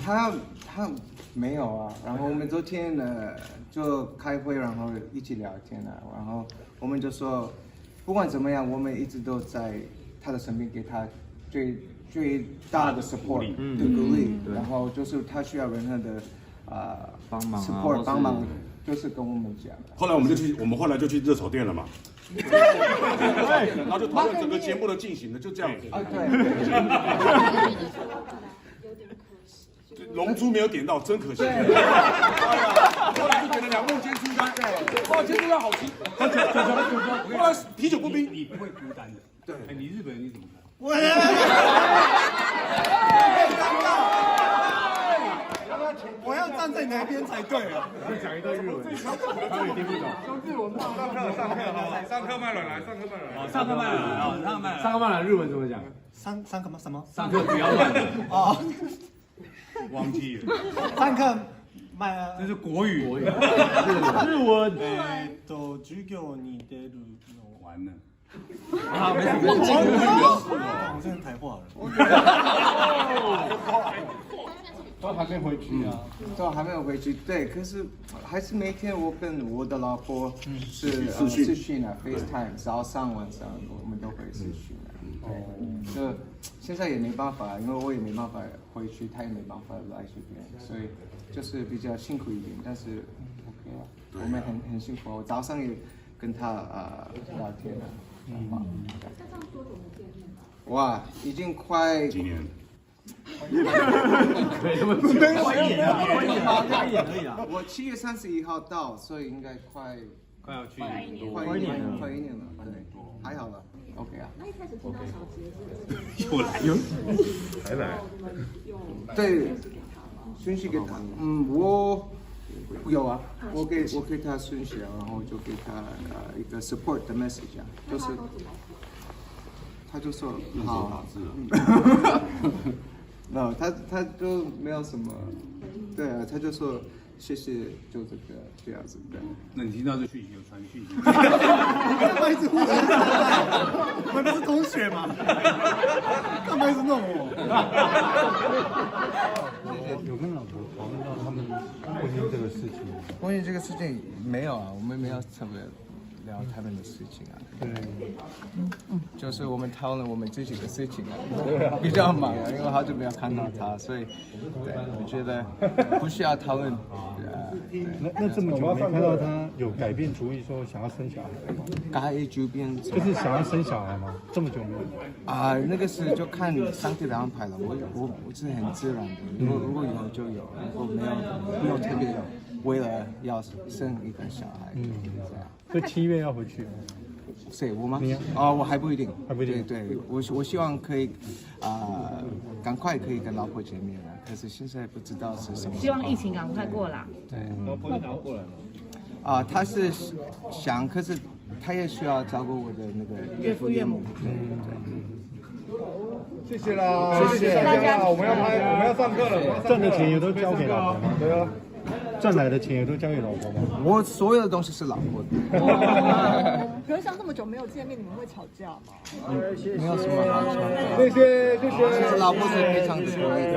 他没有啊，然后我们昨天就开会，然后一起聊天啊，然后我们就说，不管怎么样，我们一直都在他的身边，给他最大的 support 的鼓励，然后就是他需要任何的帮忙 support 帮忙，就是跟我们讲。后来我们后来就去热炒店了嘛。然后就讨论整个节目的进行的，就这样子。啊，对。龙珠没有点到，真可惜。后来就点了2梦煎猪肝，哇，煎猪肝好吃。后来啤酒不冰，你不会孤单的。对，哎，你日本人你怎么看？我要站在哪边才对啊？会讲一段日文，他也听不懂。上课慢了来，上课慢了来。上课慢了啊，上课慢了，日文怎么讲？上课吗？什么？上课不要慢哦，忘记了。上课慢。这是国语。日文。授業に出るの。完了。啊，没事，我真的台话了。都还没回去啊。都还没有回去，对，可是还是每天我跟我的老婆是视讯啊 ，FaceTime， 早上晚上我们都会视讯啊。对，就现在也没办法，因为我也没办法回去，他也没办法来这边，所以就是比较辛苦一点，但是 OK 啊，我们很幸福。我早上也跟他聊天啊。那这样多久没见面了？哇，已经快几年？可以啊。我7月31号到，所以应该快要去快一年了，对，还好了 ，OK 啊。那一开始听到小杰是还来。对，讯息给他，我有啊，我给他讯息啊，然后就给他一个 support 的 message 啊，就是他就说好，no， 他就没有什么，对啊，他就说谢谢，就这样子的。那你听到这讯息有传讯息？干嘛一直互相我们不是同学吗？干嘛一直弄我？有跟老婆讨论到他们婚姻这个事情？婚姻这个事情没有啊，我们没有特别聊他们的事情啊。对，就是我们讨论我们自己的事情啊，比较忙啊，因为好久没有看到他，所以对，我觉得不需要讨论。那这么久没看到他，有改变主意说想要生小孩吗？改变就是想要生小孩吗？这么久没有？啊，那个是就看上帝的安排了。我是很自然的，如果有就有，如果没有特别为了要生一个小孩，这样。所以7月要回去。谁我吗？你我还不一定。还不一定。对，我希望可以赶快可以跟老婆见面了，可是现在不知道是什么。希望疫情赶快过啦。对。老婆拿过来了。他是想，可是他也需要照顾我的那个岳父岳母。谢谢啦，谢谢大家，我们要上课了。赚的钱也都交给老婆吗？对啊。赚来的钱也都交给老婆吗？我所有的东西是老婆的。可是像这么久没有见面，你们会吵架吗？没有什么好吵的。谢谢。其实老婆是非常的鼓励的。